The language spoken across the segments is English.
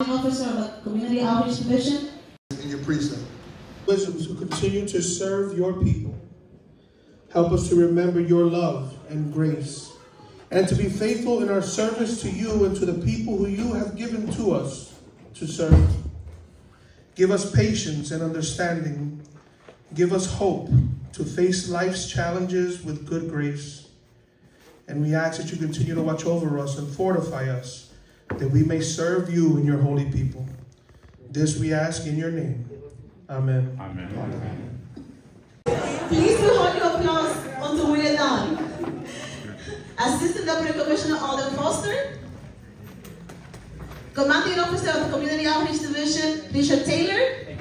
Commanding Officer of the Community Outreach Division. In your precinct. Wisdoms who continue to serve your people. Help us to remember your love and grace, and to be faithful in our service to you and to the people who you have given to us to serve. Give us patience and understanding. Give us hope to face life's challenges with good grace. And we ask that you continue to watch over us and fortify us, that we may serve you and your holy people. This we ask in your name. Amen. Amen. Please do hold your applause until we are done. Assistant Deputy Commissioner Alden Foster. Commanding Officer of the Community Outreach Division, Richie Taylor.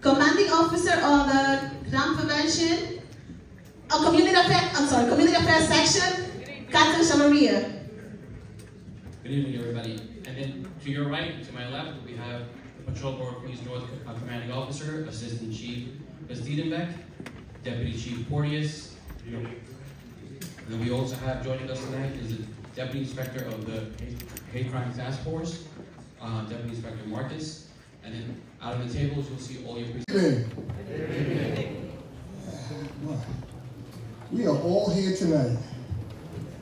Commanding Officer of the Crime Prevention, Community Affairs Section, Captain Shamaria. Good evening, everybody. And then to your right, to my left, we have the Patrol Board Queens North Commanding Officer, Assistant Chief Bastedenbeck, Deputy Chief Porteous. And then we also have joining us tonight is the Deputy Inspector of the Hate Crime Task Force, Deputy Inspector Marcus. And then out of the tables, you'll see all your Amen. We are all here tonight.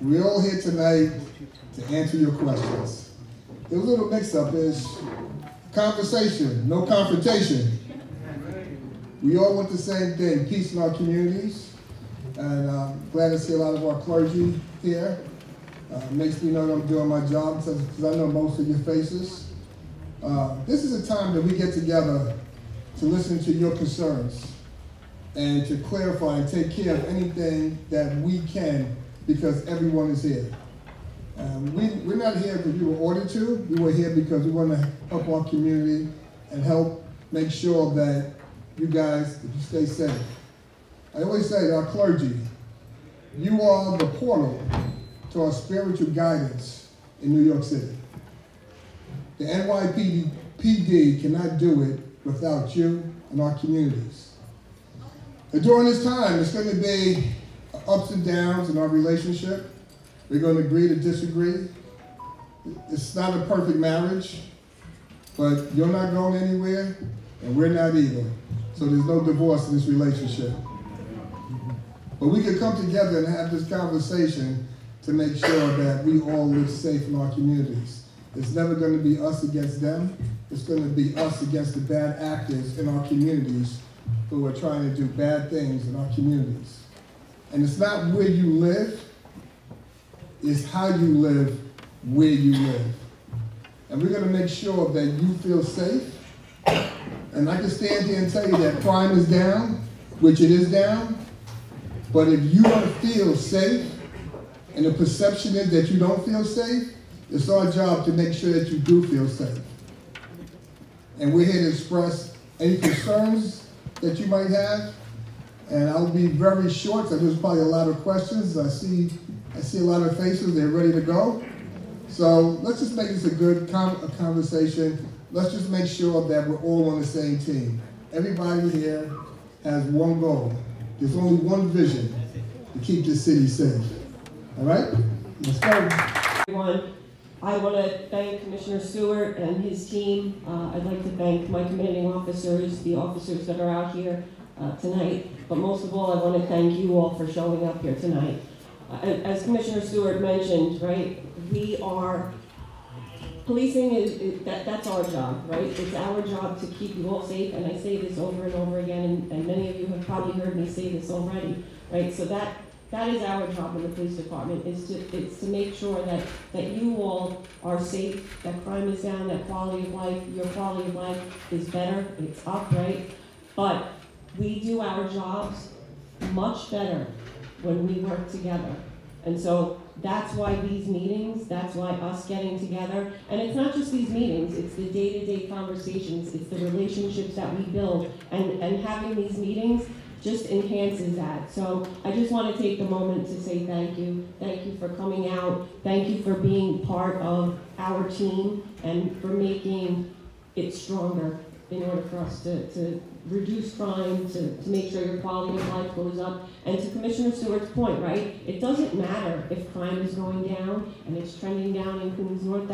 We're all here tonight to answer your questions. There was a little mix-up. There's conversation, no confrontation. We all want the same thing, peace in our communities. And I'm glad to see a lot of our clergy here. Makes me know that I'm doing my job because I know most of your faces. This is a time that we get together to listen to your concerns and to clarify and take care of anything that we can, because everyone is here. We're not here because we were ordered to. We were here because we want to help our community and help make sure that you guys, that you stay safe. I always say to our clergy, you are the portal to our spiritual guidance in New York City. The NYPD cannot do it without you and our communities. And during this time, it's going to be ups and downs in our relationship. We're going to agree to disagree. It's not a perfect marriage, but you're not going anywhere, and we're not either. So there's no divorce in this relationship. But we can come together and have this conversation to make sure that we all live safe in our communities. It's never going to be us against them. It's going to be us against the bad actors in our communities who are trying to do bad things in our communities. And it's not where you live, it's how you live where you live. And we're going to make sure that you feel safe. And I can stand here and tell you that crime is down, which it is down. But if you don't feel safe, and the perception is that you don't feel safe, it's our job to make sure that you do feel safe. And we're here to express any concerns that you might have. And I'll be very short, so there's probably a lot of questions. I see a lot of faces, they're ready to go. So let's just make this a good conversation. Let's just make sure that we're all on the same team. Everybody here has one goal. There's only one vision, to keep this city safe. All right? Let's go. Everyone, I want to thank Commissioner Stewart and his team. I'd like to thank my commanding officers, the officers that are out here tonight. But most of all, I want to thank you all for showing up here tonight. As Commissioner Stewart mentioned, right, we are, policing that's our job, right? It's our job to keep you all safe, and I say this over and over again, and many of you have probably heard me say this already, right? So that is our job in the police department, is to make sure that you all are safe, that crime is down, that quality of life, your quality of life is better, it's up, right? But we do our jobs much better when we work together. And so that's why these meetings, that's why us getting together, and it's not just these meetings, it's the day-to-day conversations, it's the relationships that we build, and having these meetings just enhances that. So I just want to take the moment to say thank you. Thank you for coming out. Thank you for being part of our team and for making it stronger in order for us to reduce crime, to make sure your quality of life goes up. And to Commissioner Stewart's point, right? It doesn't matter if crime is going down and it's trending down in Queens North.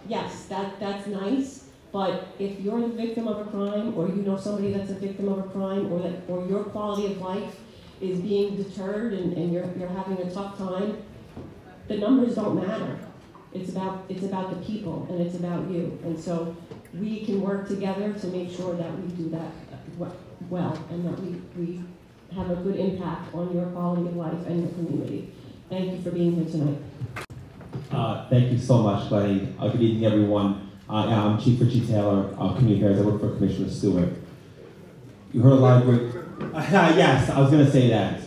yes, that's nice, but if you're the victim of a crime, or you know somebody that's a victim of a crime, or your quality of life is being deterred and you're having a tough time, the numbers don't matter. It's about the people, and it's about you. And so we can work together to make sure that we do that well, and that we have a good impact on your quality of life and your community. Thank you for being here tonight. Thank you so much, Lenny. Good evening, everyone. I'm Chief Richie Taylor of Community Affairs. I work for Commissioner Stewart. You heard a lot of great... yes, I was going to say that.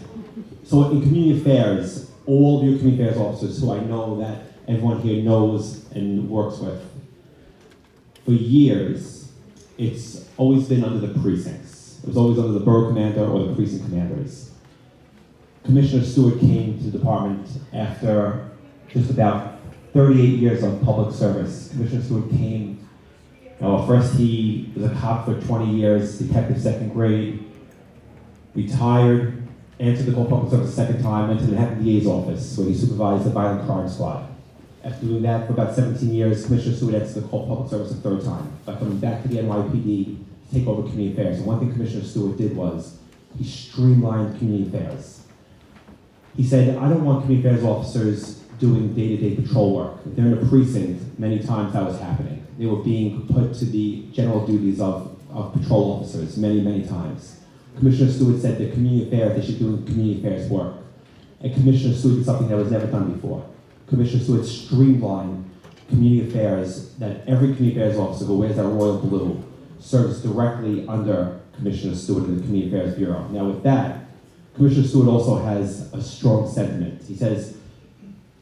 So in Community Affairs, all of your Community Affairs officers, who I know that everyone here knows and works with, for years, it's always been under the precincts. It was always under the borough commander or the precinct commanders. Commissioner Stewart came to the department after just about 38 years of public service. Commissioner Stewart came, first he was a cop for 20 years, detective second grade, retired, answered the call for public service a second time, went to the Manhattan DA's office where he supervised the violent crime squad. After doing that for about 17 years, Commissioner Stewart answered the call for public service a third time by coming back to the NYPD to take over community affairs. And one thing Commissioner Stewart did was he streamlined community affairs. He said, I don't want community affairs officers doing day-to-day patrol work. If they're in a precinct, many times that was happening. They were being put to the general duties of patrol officers many, many times. Commissioner Stewart said that community affairs, they should do community affairs work. And Commissioner Stewart did something that was never done before. Commissioner Stewart streamlined community affairs, that every community affairs officer who wears that royal blue serves directly under Commissioner Stewart in the Community Affairs Bureau. Now with that, Commissioner Stewart also has a strong sentiment. He says,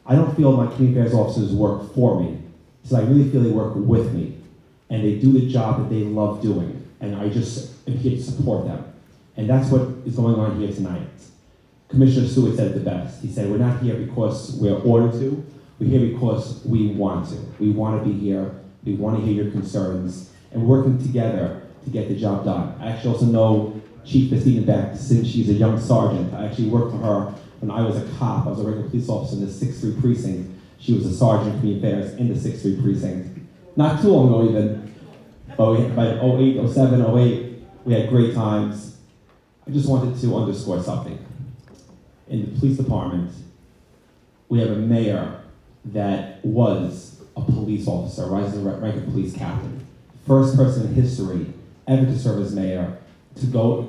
I don't feel my community affairs officers work for me. He says, I really feel they work with me. And they do the job that they love doing. And I just am here to support them. And that's what is going on here tonight. Commissioner Stewart said it the best. He said, we're not here because we're ordered to. We're here because we want to. We want to be here. We want to hear your concerns. And we're working together to get the job done. I actually also know Chief Bastedenbeck since she's a young sergeant. I actually worked for her when I was a cop. I was a regular police officer in the 6th Street Precinct. She was a sergeant in community affairs in the 6th Street Precinct. Not too long ago even, but by 08, 07, 08, we had great times. I just wanted to underscore something. In the police department, we have a mayor that was a police officer, rising to the rank of police captain. First person in history ever to serve as mayor, to go,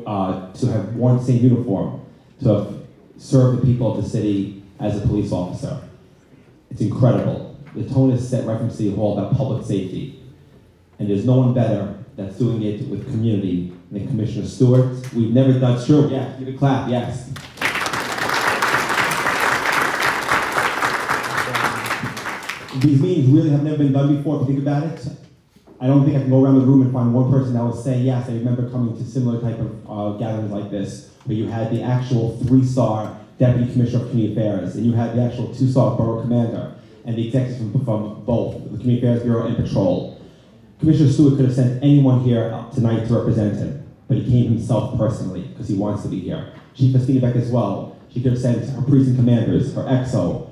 to have worn the same uniform, to have served the people of the city as a police officer. It's incredible. The tone is set right from City Hall about public safety. And there's no one better that's doing it with community than Commissioner Stewart. We've never done, sure, yeah, give a clap, yes. These meetings really have never been done before, if you think about it. I don't think I can go around the room and find one person that will say, yes, I remember coming to similar type of gatherings like this, where you had the actual 3-star Deputy Commissioner of Community Affairs, and you had the actual 2-star Borough Commander, and the executives from both, the Community Affairs Bureau and Patrol. Commissioner Stewart could have sent anyone here tonight to represent him, but he came himself personally, because he wants to be here. Chief Bastedenbeck as well. She could have sent her precinct commanders, her EXO,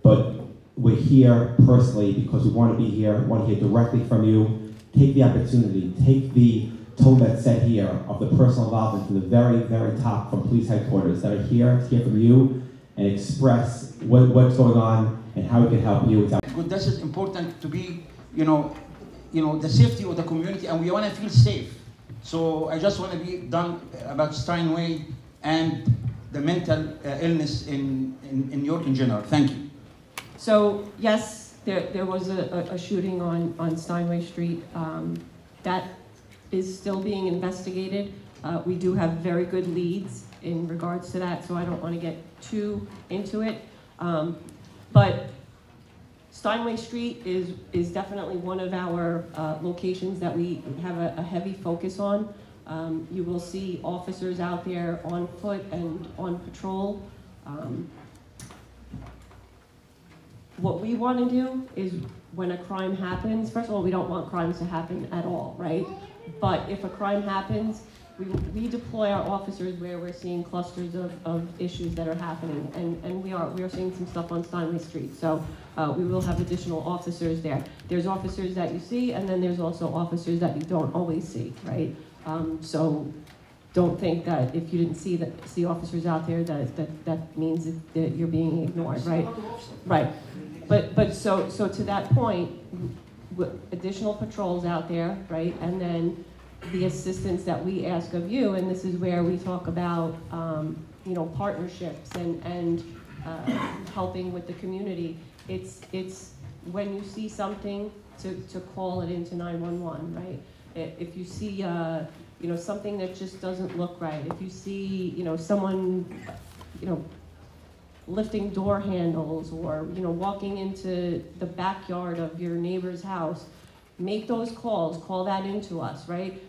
but we're here personally because we want to be here, we want to hear directly from you. Take the opportunity, take the tone that's set here of the personal involvement from the very, very top from police headquarters that are here to hear from you and express what's going on and how we can help you. Good, this is important to be, the safety of the community, and we want to feel safe. So I just want to be done about Steinway and the mental illness in New York in general. Thank you. So yes, there was a shooting on Steinway Street. That is still being investigated. We do have very good leads in regards to that, so I don't want to get too into it. But Steinway Street is definitely one of our locations that we have a heavy focus on. You will see officers out there on foot and on patrol. What we want to do is when a crime happens, first of all, we don't want crimes to happen at all, right? But if a crime happens, we deploy our officers where we're seeing clusters of issues that are happening, and we are seeing some stuff on Steinway Street. So we will have additional officers there. There's officers that you see, and then there's also officers that you don't always see, right? So don't think that if you didn't see officers out there that means that you're being ignored, right? Right. But so to that point, additional patrols out there, right? And then the assistance that we ask of you, and this is where we talk about you know, partnerships and helping with the community. It's when you see something to call it into 911, right? If you see you know, something that just doesn't look right, if you see, you know, someone, you know, lifting door handles, or, you know, walking into the backyard of your neighbor's house, make those calls, call that into us, right?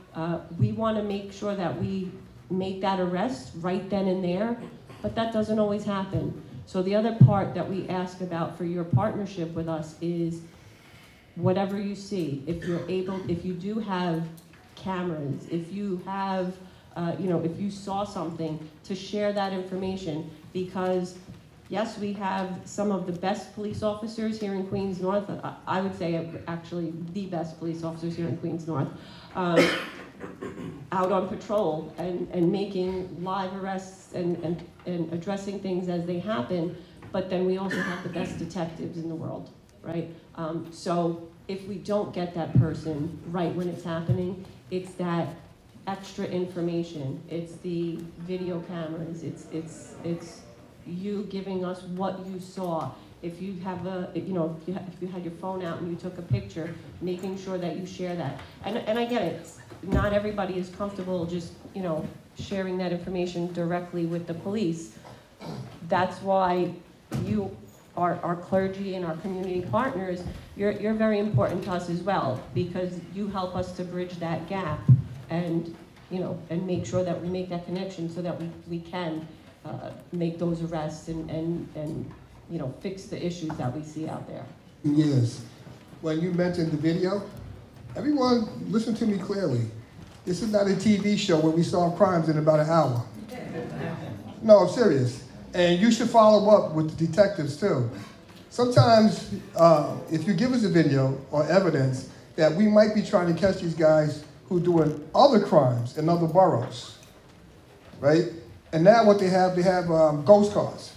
We want to make sure that we make that arrest right then and there, but that doesn't always happen. So the other part that we ask about for your partnership with us is whatever you see, if you're able, if you do have cameras, if you have, you know, if you saw something, to share that information, because yes, we have some of the best police officers here in Queens North. I would say actually the best police officers here in Queens North, out on patrol and making live arrests and addressing things as they happen. But then we also have the best detectives in the world, right? So if we don't get that person right when it's happening, it's that extra information. It's the video cameras. It's you giving us what you saw. If you have you know, if you had your phone out and you took a picture, making sure that you share that. And I get it. Not everybody is comfortable just, you know, sharing that information directly with the police. That's why you, our clergy and our community partners, you're very important to us as well, because you help us to bridge that gap and, you know, and make sure that we make that connection so that we can make those arrests and you know, fix the issues that we see out there. Yes. When you mentioned the video, everyone listen to me clearly. This is not a TV show where we solve crimes in about an hour. No, I'm serious. And you should follow up with the detectives too. Sometimes, if you give us a video or evidence that we might be trying to catch these guys who are doing other crimes in other boroughs, right? And now what they have ghost cars,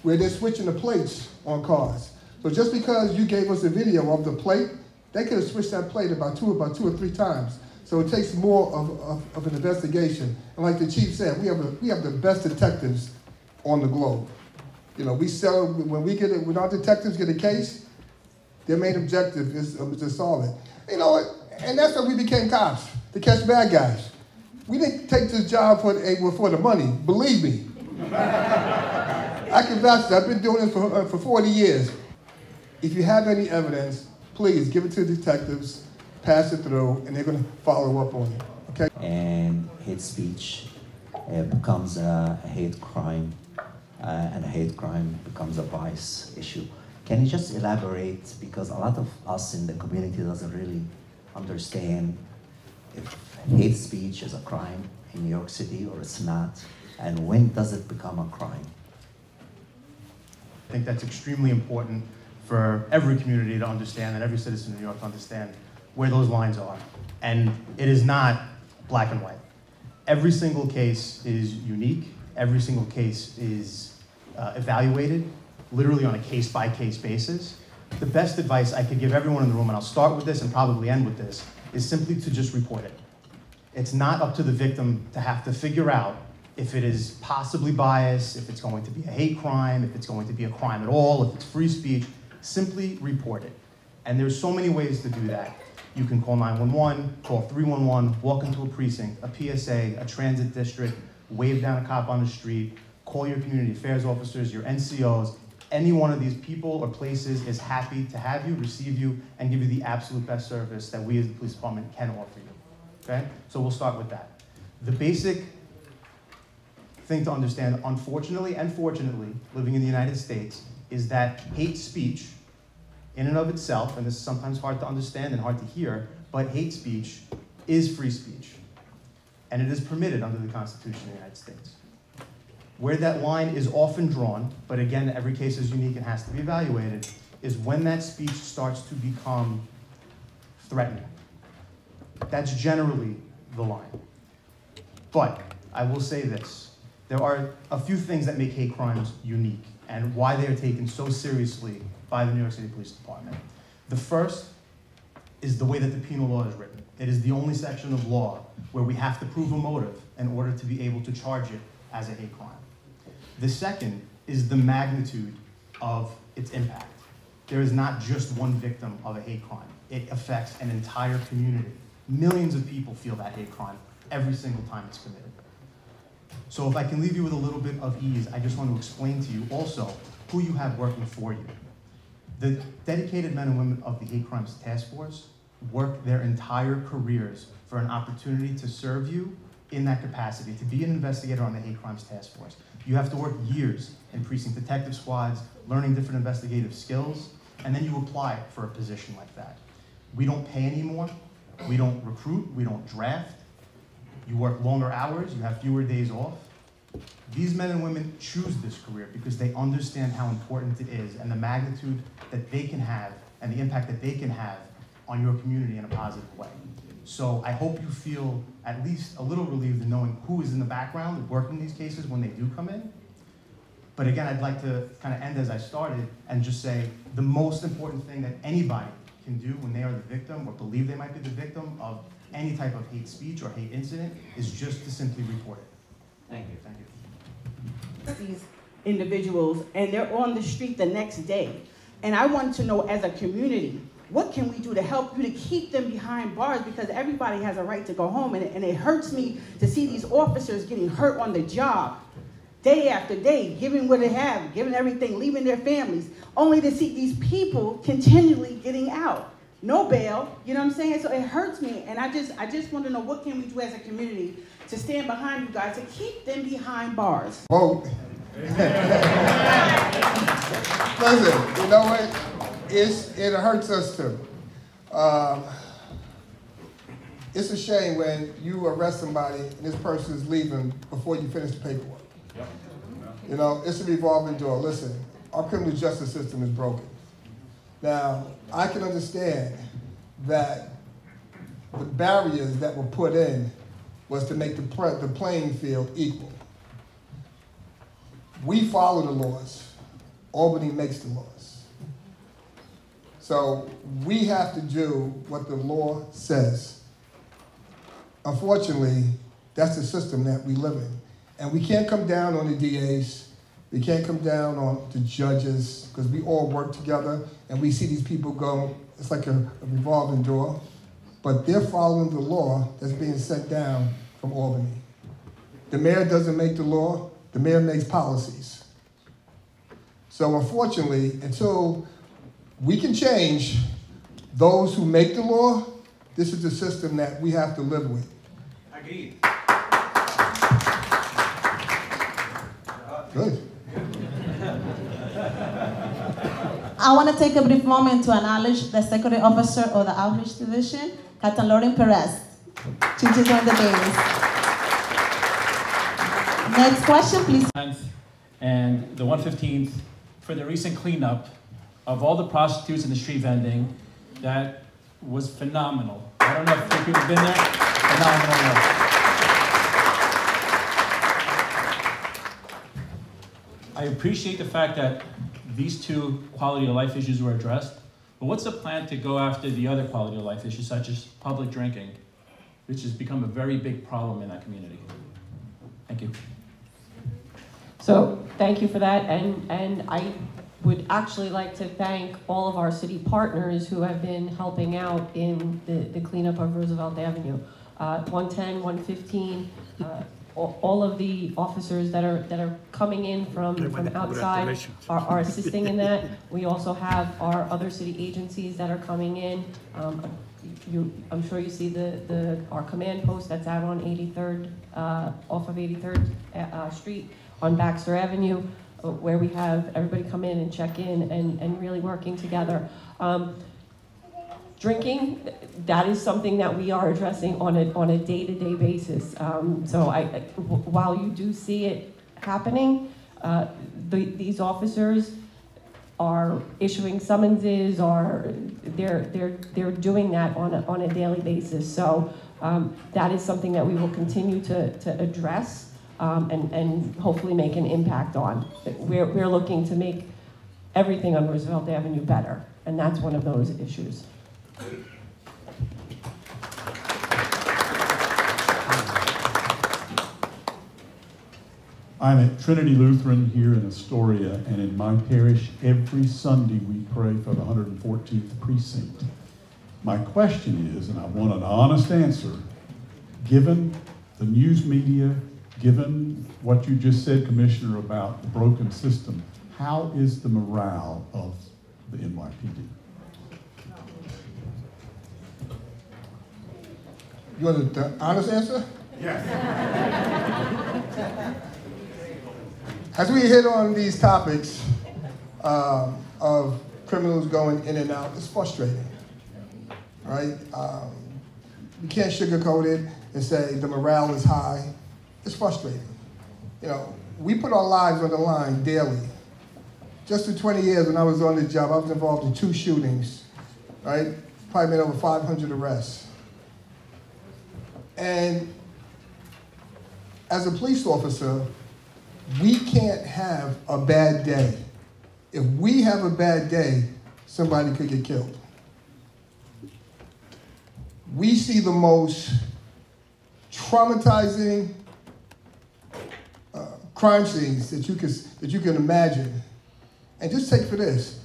where they're switching the plates on cars. So just because you gave us a video of the plate, they could have switched that plate about two or three times. So it takes more of an investigation. And like the chief said, we have the best detectives on the globe. You know, when our detectives get a case, their main objective is to solve it. You know, and that's how we became cops, to catch bad guys. We didn't take this job for the money, believe me. I can vouch that. I've been doing this for 40 years. If you have any evidence, please give it to the detectives, pass it through, and they're going to follow up on it, okay? And hate speech becomes a hate crime, and a hate crime becomes a vice issue. Can you just elaborate, because a lot of us in the community doesn't really understand if hate speech is a crime in New York City or it's not, and when does it become a crime? I think that's extremely important for every community to understand, and every citizen in New York to understand where those lines are. And it is not black and white. Every single case is unique. Every single case is evaluated, literally on a case-by-case basis. The best advice I could give everyone in the room, and I'll start with this and probably end with this, is simply to just report it. It's not up to the victim to have to figure out if it is possibly biased, if it's going to be a hate crime, if it's going to be a crime at all, if it's free speech. Simply report it. And there's so many ways to do that. You can call 911, call 311, walk into a precinct, a PSA, a transit district, wave down a cop on the street, call your community affairs officers, your NCOs. Any one of these people or places is happy to have you, receive you, and give you the absolute best service that we as the police department can offer you. Okay? So we'll start with that. The basic thing to understand, unfortunately and fortunately, living in the United States, is that hate speech, in and of itself, and this is sometimes hard to understand and hard to hear, but hate speech is free speech. and it is permitted under the Constitution of the United States. Where that line is often drawn, but again, every case is unique and has to be evaluated, is when that speech starts to become threatening. That's generally the line. But I will say this, there are a few things that make hate crimes unique and why they are taken so seriously by the New York City Police Department. The first is the way that the penal law is written. It is the only section of law where we have to prove a motive in order to be able to charge it as a hate crime. The second is the magnitude of its impact. There is not just one victim of a hate crime. It affects an entire community. Millions of people feel that hate crime every single time it's committed. So if I can leave you with a little bit of ease, I just want to explain to you also who you have working for you. The dedicated men and women of the Hate Crimes Task Force work their entire careers for an opportunity to serve you in that capacity, to be an investigator on the Hate Crimes Task Force. You have to work years in precinct detective squads, learning different investigative skills, and then you apply for a position like that. We don't pay anymore, we don't recruit, we don't draft. You work longer hours, you have fewer days off. These men and women choose this career because they understand how important it is and the magnitude that they can have and the impact that they can have on your community in a positive way. So I hope you feel at least a little relieved in knowing who is in the background working these cases when they do come in. But again, I'd like to kind of end as I started and just say the most important thing that anybody can do when they are the victim or believe they might be the victim of any type of hate speech or hate incident is just to simply report it. Thank you. Thank you. These individuals, and they're on the street the next day. And I want to know, as a community, what can we do to help you to keep them behind bars? Because everybody has a right to go home, and it hurts me to see these officers getting hurt on the job, day after day, giving what they have, giving everything, leaving their families, only to see these people continually getting out. No bail, you know what I'm saying? So it hurts me, and I just want to know, what can we do as a community to stand behind you guys to keep them behind bars? Vote. Listen, you know what? It hurts us too. It's a shame when you arrest somebody and this person is leaving before you finish the paperwork. Yep. You know, it's a revolving door. Listen, our criminal justice system is broken. Now, I can understand that the barriers that were put in was to make the playing field equal. We follow the laws. Albany makes the laws. So we have to do what the law says. Unfortunately, that's the system that we live in. And we can't come down on the DAs. We can't come down on the judges, because we all work together and we see these people go, it's like a revolving door, but they're following the law that's being sent down from Albany. The mayor doesn't make the law, the mayor makes policies. So unfortunately, until we can change those who make the law, this is the system that we have to live with. Agreed. Good. I want to take a brief moment to acknowledge the Security Officer of the Outreach Division, Captain Lauren Perez. She just joined the days. Next question, please. And the 115th for the recent cleanup of all the prostitutes and the street vending. That was phenomenal. I don't know if people have been there. Phenomenal. I appreciate the fact that these two quality of life issues were addressed, but what's the plan to go after the other quality of life issues, such as public drinking, which has become a very big problem in that community? Thank you. So thank you for that, and I would actually like to thank all of our city partners who have been helping out in the cleanup of Roosevelt Avenue. 110, 115, all of the officers that are coming in from outside are assisting in that. We also have our other city agencies that are coming in. I'm sure you see our command post that's out on 83rd, off of 83rd Street on Baxter Avenue, where we have everybody come in and check in and really working together. Drinking, that is something that we are addressing on a day-to-day basis. So while you do see it happening, these officers are issuing summonses, or they're doing that on a daily basis. So that is something that we will continue to address and hopefully make an impact on. We're looking to make everything on Roosevelt Avenue better, and that's one of those issues. I'm at Trinity Lutheran here in Astoria, and in my parish, every Sunday we pray for the 114th precinct. My question is, and I want an honest answer, given the news media, given what you just said, Commissioner, about the broken system, how is the morale of the NYPD? You want the honest answer? Yes. As we hit on these topics of criminals going in and out, it's frustrating, right? You can't sugarcoat it and say the morale is high. It's frustrating. You know, we put our lives on the line daily. Just in 20 years when I was on the job, I was involved in 2 shootings, right? Probably made over 500 arrests. And as a police officer, we can't have a bad day. If we have a bad day, somebody could get killed. We see the most traumatizing crime scenes that you can imagine. And just take for this.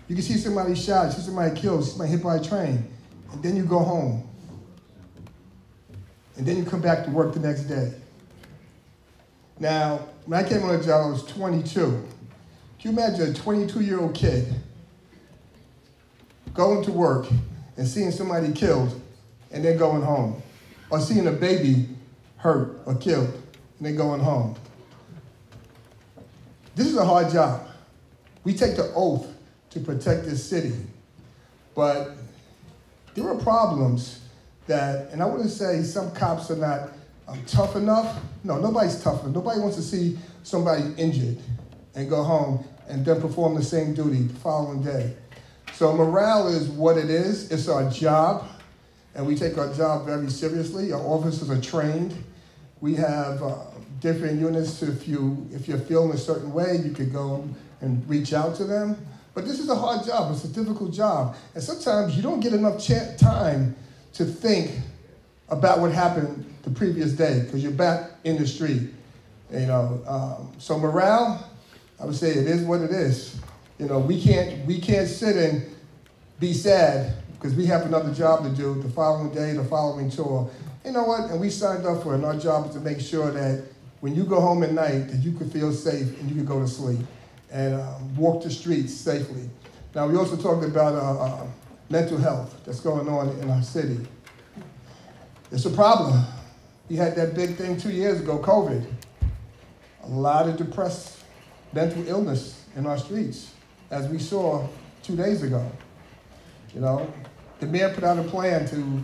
You can see somebody shot, see somebody killed, see somebody hit by a train, and then you go home. And then you come back to work the next day. Now, when I came on the job, I was 22. Can you imagine a 22-year-old kid going to work and seeing somebody killed and then going home? Or seeing a baby hurt or killed and then going home? This is a hard job. We take the oath to protect this city. But there are problems that, and I wouldn't say some cops are not tough enough. No, nobody's tough enough. Nobody wants to see somebody injured and go home and then perform the same duty the following day. So morale is what it is. It's our job, and we take our job very seriously. Our officers are trained. We have different units. If you're feeling a certain way, you could go and reach out to them. But this is a hard job. It's a difficult job. And sometimes you don't get enough time to think about what happened the previous day because you're back in the street. You know, so morale, I would say it is what it is. You know, we can't sit and be sad because we have another job to do the following day, the following tour. You know what? And we signed up for it. And our job is to make sure that when you go home at night, that you can feel safe and you can go to sleep and walk the streets safely. Now, we also talked about mental health that's going on in our city. It's a problem. We had that big thing 2 years ago, COVID. A lot of depressed mental illness in our streets, as we saw 2 days ago. You know, the mayor put out a plan to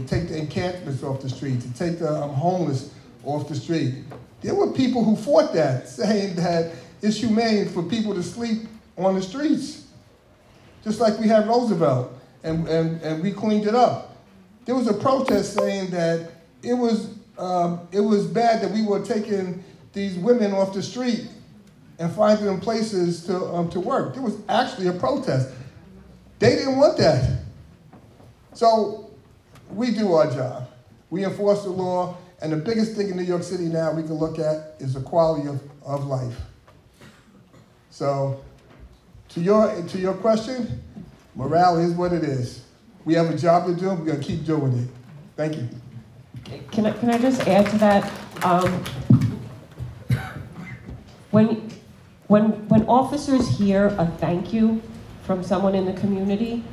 take the encampments off the street, to take the homeless off the street. There were people who fought that, saying that it's humane for people to sleep on the streets. Just like we had Roosevelt, and we cleaned it up. There was a protest saying that it was bad that we were taking these women off the street and finding them places to work. There was actually a protest. They didn't want that. So we do our job. We enforce the law, and the biggest thing in New York City now we can look at is the quality of life. So to your question, morale is what it is. We have a job to do, we're gonna keep doing it. Thank you. Can I just add to that? When officers hear a thank you from someone in the community,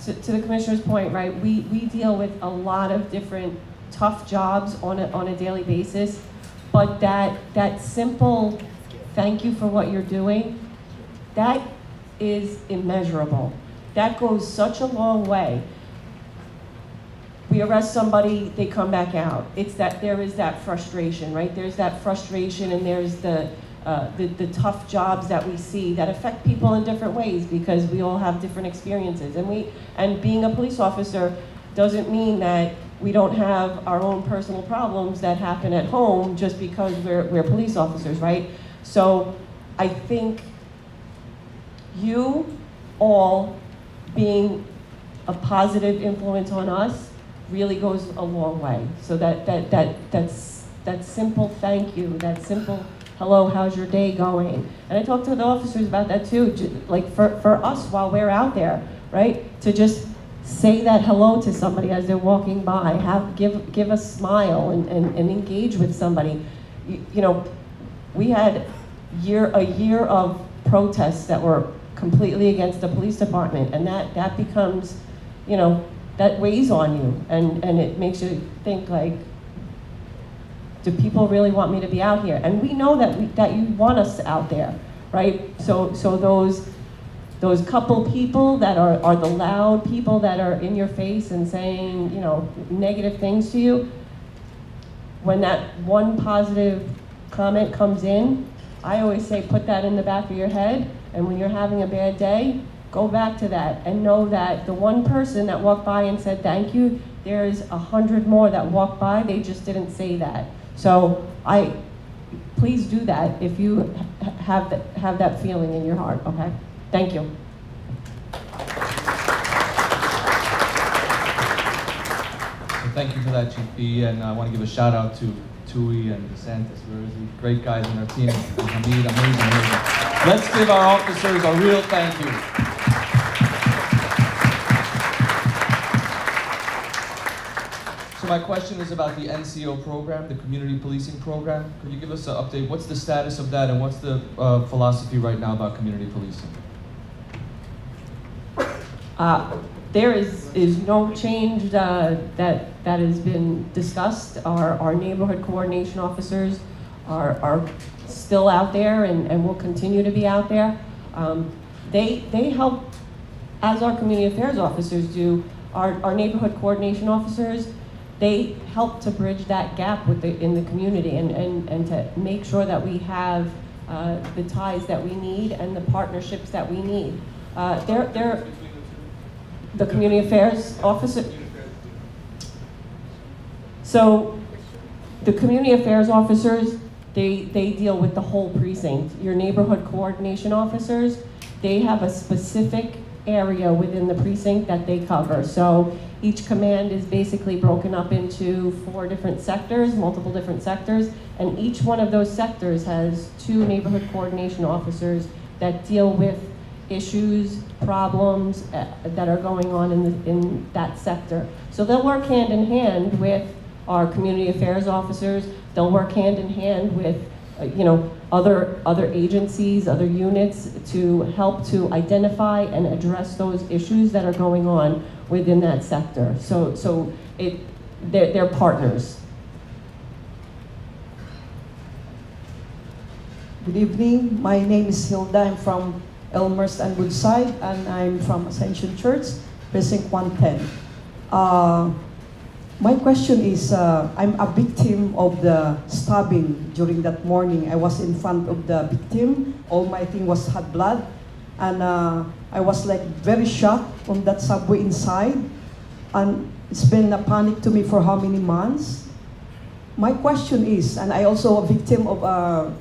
to the commissioner's point, right? We deal with a lot of different tough jobs on a daily basis, but that simple thank you for what you're doing, that is immeasurable. that goes such a long way. We arrest somebody, they come back out. It's that there is that frustration, right? There's that frustration, and there's the tough jobs that we see that affect people in different ways because we all have different experiences. And being a police officer doesn't mean that we don't have our own personal problems that happen at home just because we're police officers, right? So I think you all being a positive influence on us really goes a long way. So that simple thank you, that simple hello, how's your day going? And I talk to the officers about that too, like for us while we're out there, right? To just say that hello to somebody as they're walking by, give a smile and engage with somebody. You know, we had a year of protests that were completely against the police department, and that becomes, you know, that weighs on you, and it makes you think like, do people really want me to be out here? And we know that you want us out there, right? So those couple people that are the loud people that are in your face and saying, you know, negative things to you, when that one positive comment comes in, I always say put that in the back of your head, and when you're having a bad day, go back to that and know that the one person that walked by and said thank you, there's 100 more that walked by, they just didn't say that. So please do that if you have that feeling in your heart, okay? Thank you. So thank you for that, Chief B, and I want to give a shout out to Tui and DeSantis. We're great guys on our team. And Hamid, amazing. Let's give our officers a real thank you. So my question is about the NCO program, the community policing program. Could you give us an update? What's the status of that, and what's the philosophy right now about community policing? There is no change that has been discussed. Our neighborhood coordination officers are still out there and will continue to be out there. They help, as our community affairs officers do, our neighborhood coordination officers, they help to bridge that gap in the community and to make sure that we have the ties that we need and the partnerships that we need. They're the community affairs officer. So the community affairs officers, they deal with the whole precinct. Your neighborhood coordination officers, they have a specific area within the precinct that they cover. So each command is basically broken up into 4 different sectors, multiple different sectors, and each one of those sectors has 2 neighborhood coordination officers that deal with issues, problems that are going on in that sector. So they'll work hand in hand with our community affairs officers. They'll work hand in hand with other agencies, other units to help to identify and address those issues that are going on within that sector. So they're partners. Good evening. My name is Hilda. I'm from Elmhurst and Woodside, and I'm from Ascension Church, Precinct 110. My question is, I'm a victim of the stabbing during that morning. I was in front of the victim. All my thing had blood. And I was like very shocked on that subway inside. And it's been a panic to me for how many months? My question is, and I also a victim of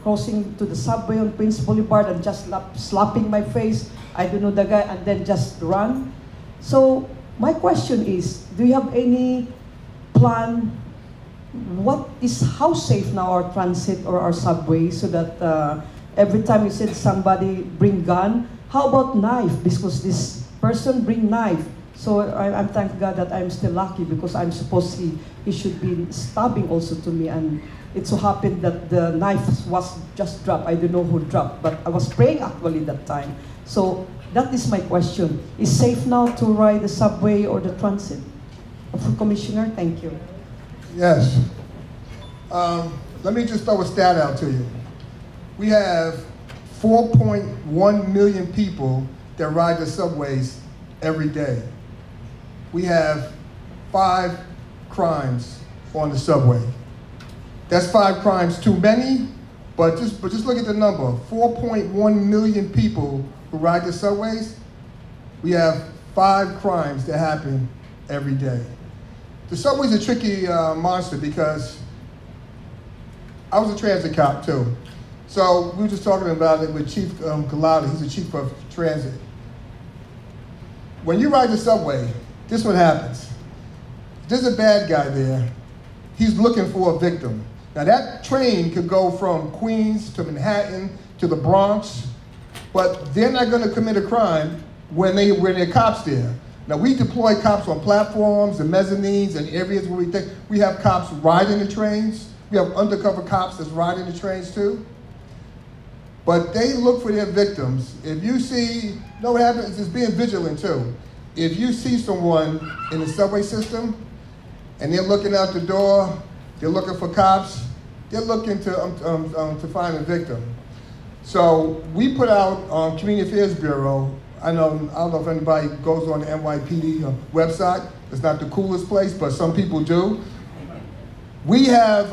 crossing to the subway on Prince Boulevard and just slapping my face. I don't know the guy, and then just run. So my question is, do you have any plan? How safe now our transit or our subway, so that every time you said somebody bring gun, how about knife? Because this person bring knife. So I'm thank God that I'm still lucky, because I'm supposed he should be stabbing also to me, and it so happened that the knife was just dropped. I don't know who dropped, but I was praying actually that time. So that is my question. Is safe now to ride the subway or the transit? Commissioner, thank you. Yes. Let me just throw a stat out to you. We have 4.1 million people that ride the subways every day. We have 5 crimes on the subway. That's 5 crimes too many, but just look at the number. 4.1 million people who ride the subways. We have 5 crimes that happen every day. The subway's a tricky monster because I was a transit cop too. So we were just talking about it with Chief Galati. He's the chief of transit. When you ride the subway, this is what happens. There's a bad guy there. He's looking for a victim. Now that train could go from Queens to Manhattan to the Bronx, but they're not going to commit a crime when there are cops there. Now we deploy cops on platforms and mezzanines and areas where we think we have cops riding the trains. We have undercover cops that's riding the trains too. But they look for their victims. If you see, you know what happens? It's being vigilant too. If you see someone in the subway system and they're looking out the door, they're looking for cops, they're looking to find a victim. So we put out Community Affairs Bureau. I don't know if anybody goes on the NYPD website. It's not the coolest place, but some people do. We have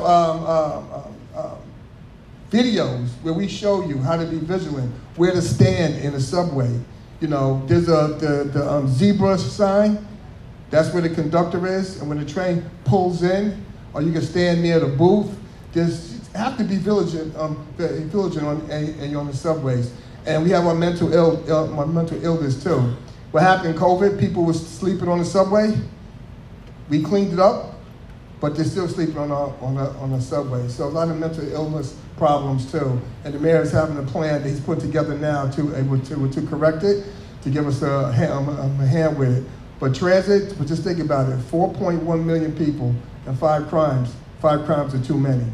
videos where we show you how to be vigilant, where to stand in the subway. You know, there's the zebra sign. That's where the conductor is, and when the train pulls in, or you can stand near the booth. You have to be vigilant on the subways. And we have our mental illness too. What happened in COVID, people were sleeping on the subway. We cleaned it up, but they're still sleeping on the subway. So a lot of mental illness problems too. And the mayor is having a plan that he's put together now to correct it, to give us a hand with it. But transit, but just think about it, 4.1 million people and 5 crimes. 5 crimes are too many.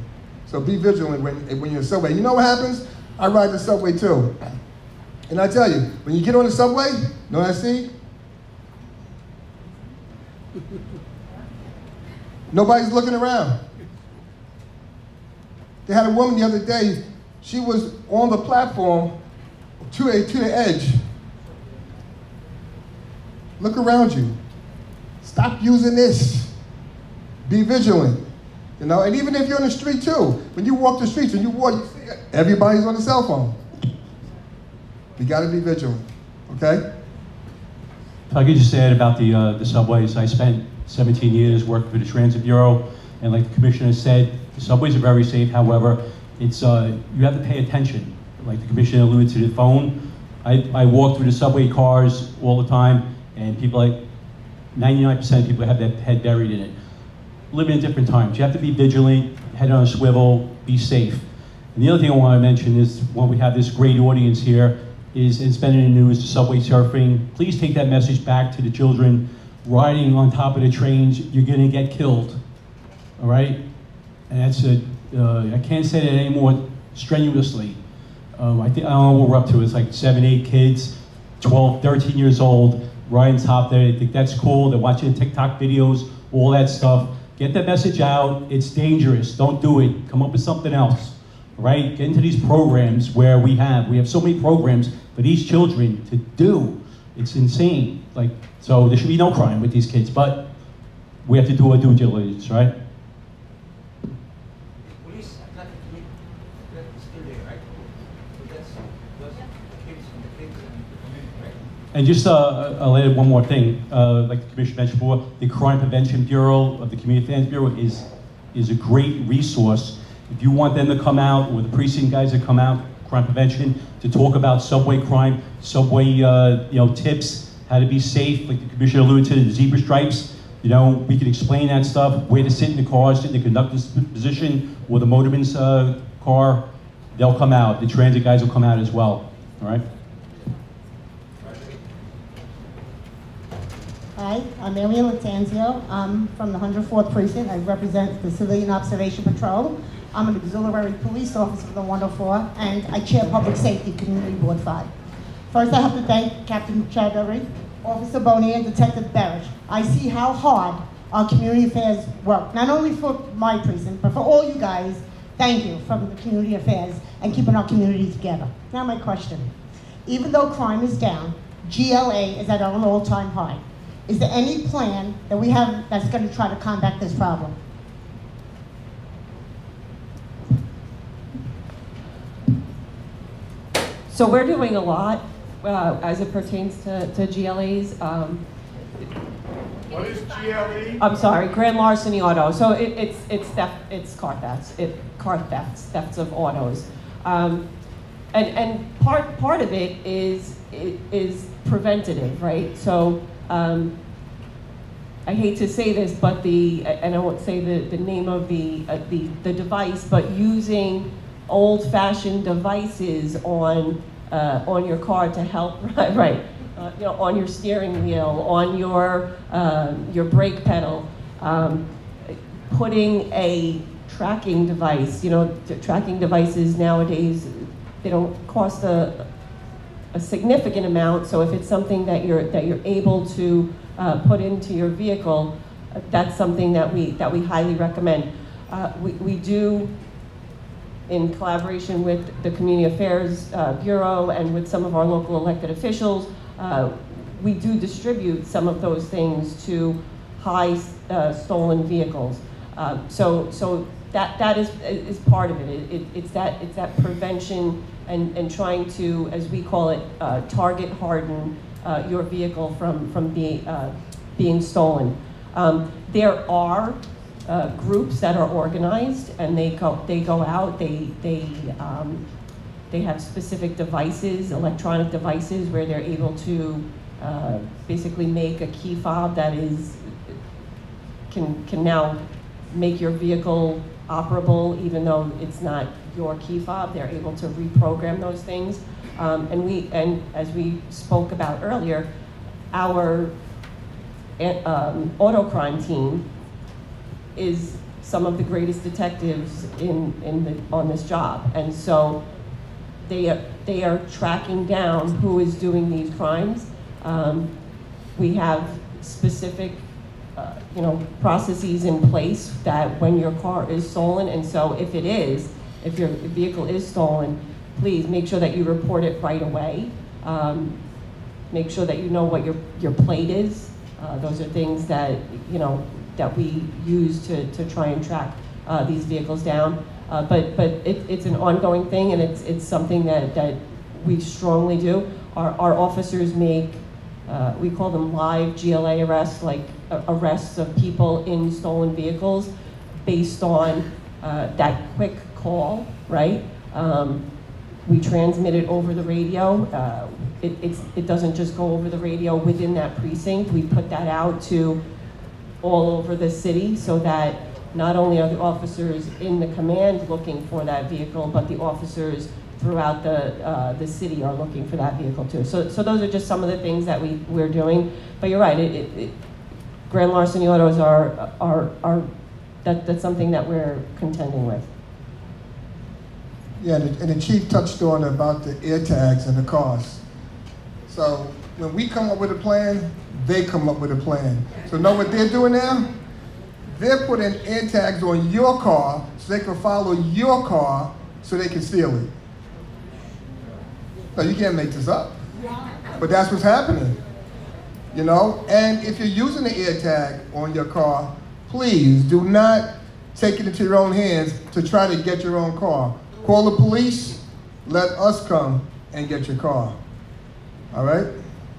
So be vigilant when you're in the subway. You know what happens? I ride the subway too. And I tell you, when you get on the subway, you know what I see? Nobody's looking around. They had a woman the other day, she was on the platform to the edge. Look around you. Stop using this. Be vigilant. You know, and even if you're on the street too, when you walk the streets and you see everybody's on the cell phone. You got to be vigilant, okay? If I could just add about the subways, I spent 17 years working for the Transit Bureau, and like the commissioner said, the subways are very safe. However, it's you have to pay attention. Like the commissioner alluded to the phone. I walk through the subway cars all the time, and people, like 99% of people have their head buried in it. Living in different times. You have to be vigilant, head on a swivel, be safe. And the other thing I want to mention is when we have this great audience here, is it's been in the news, the subway surfing. Please take that message back to the children. Riding on top of the trains, you're gonna get killed, all right? And that's I can't say that anymore strenuously. I don't know what we're up to. It's like 7, 8 kids, 12, 13 years old, riding top there. They think that's cool. They're watching TikTok videos, all that stuff. Get that message out. It's dangerous. Don't do it. Come up with something else, all right? Get into these programs where we have so many programs for these children to do. It's insane. Like, so there should be no crime with these kids, but we have to do our due diligence, right? Police are not still there, right? So that's those kids and the community, right? And just I'll add one more thing. Like the commissioner mentioned before, the Crime Prevention Bureau of the Community Affairs Bureau is a great resource. If you want them to come out, or the precinct guys to come out, crime prevention, to talk about subway crime, subway tips, how to be safe, like the commissioner alluded to, the zebra stripes. You know, we can explain that stuff, where to sit in the car, sit in the conductor's position, or the motorman's car. They'll come out. The transit guys will come out as well. All right. Hi, I'm Marian Latanzio. I'm from the 104th Precinct. I represent the Civilian Observation Patrol. I'm an auxiliary police officer for the 104, and I chair Public Safety Community Board 5. First, I have to thank Captain Chowdhury, Officer Boney, and Detective Barish. I see how hard our community affairs work, not only for my precinct, but for all you guys. Thank you from the community affairs and keeping our community together. Now my question. Even though crime is down, GLA is at an all-time high. Is there any plan that we have that's going to try to combat this problem? So we're doing a lot as it pertains to GLAs. What is GLE? I'm sorry, grand larceny auto. So it's theft, it's car thefts, thefts of autos, and part of it is preventative, right? So I hate to say this, but and I won't say the name of the device, but using old-fashioned devices on your car to help, right? You know, on your steering wheel, on your brake pedal, putting a tracking device. You know, tracking devices nowadays, they don't cost a significant amount. So if it's something that you're able to put into your vehicle, that's something that we highly recommend. We do, in collaboration with the Community Affairs Bureau and with some of our local elected officials, we do distribute some of those things to high stolen vehicles. So that is part of it. It's that prevention and trying to, as we call it, target harden your vehicle from being stolen. There are groups that are organized, and they go out. They have specific devices, electronic devices, where they're able to basically make a key fob that can now make your vehicle operable, even though it's not your key fob. They're able to reprogram those things. And as we spoke about earlier, our auto crime team is some of the greatest detectives on this job, and so they are tracking down who is doing these crimes. We have specific processes in place that when your car is stolen, and so if your vehicle is stolen, please make sure that you report it right away. Make sure that you know what your plate is. Those are things that that we use to try and track these vehicles down. But it's an ongoing thing, and it's something that we strongly do. Our officers make, we call them live GLA arrests, like arrests of people in stolen vehicles based on that quick call, right? We transmit it over the radio. It doesn't just go over the radio within that precinct. We put that out to all over the city so that not only are the officers in the command looking for that vehicle, but the officers throughout the city are looking for that vehicle too. So those are just some of the things that we're doing. But you're right, grand larceny autos that's something that we're contending with. Yeah, and the chief touched on about the air tags and the cost. So when we come up with a plan, they come up with a plan. So know what they're doing now? They're putting air tags on your car so they can follow your car so they can steal it. No, you can't make this up. But that's what's happening. You know? And if you're using the air tag on your car, please do not take it into your own hands to try to get your own car. Call the police, let us come and get your car. All right?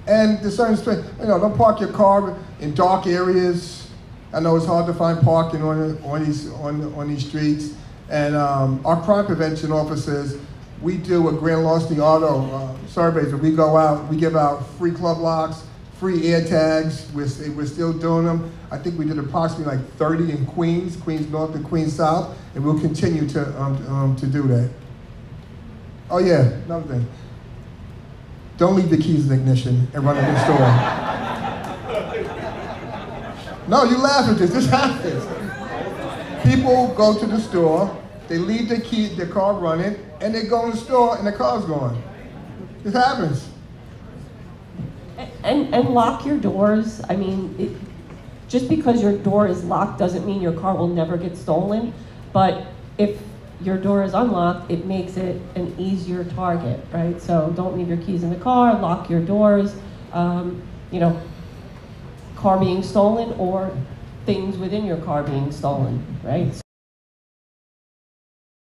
And there's certain space, don't park your car in dark areas. I know it's hard to find parking on these streets. And our crime prevention officers, we do a grand larceny auto surveys where we go out, we give out free club locks, free air tags. We're still doing them. I think we did approximately like 30 in Queens North and Queens South, and we'll continue to do that. Oh yeah, another thing. Don't leave the keys in the ignition and run into the store. No, you laugh at this. This happens. People go to the store, they leave their car running, and they go in the store and the car's gone. It happens. And lock your doors. I mean, just because your door is locked doesn't mean your car will never get stolen. But if your door is unlocked, it makes it an easier target, right? So don't leave your keys in the car, lock your doors. you know, car being stolen or things within your car being stolen, right?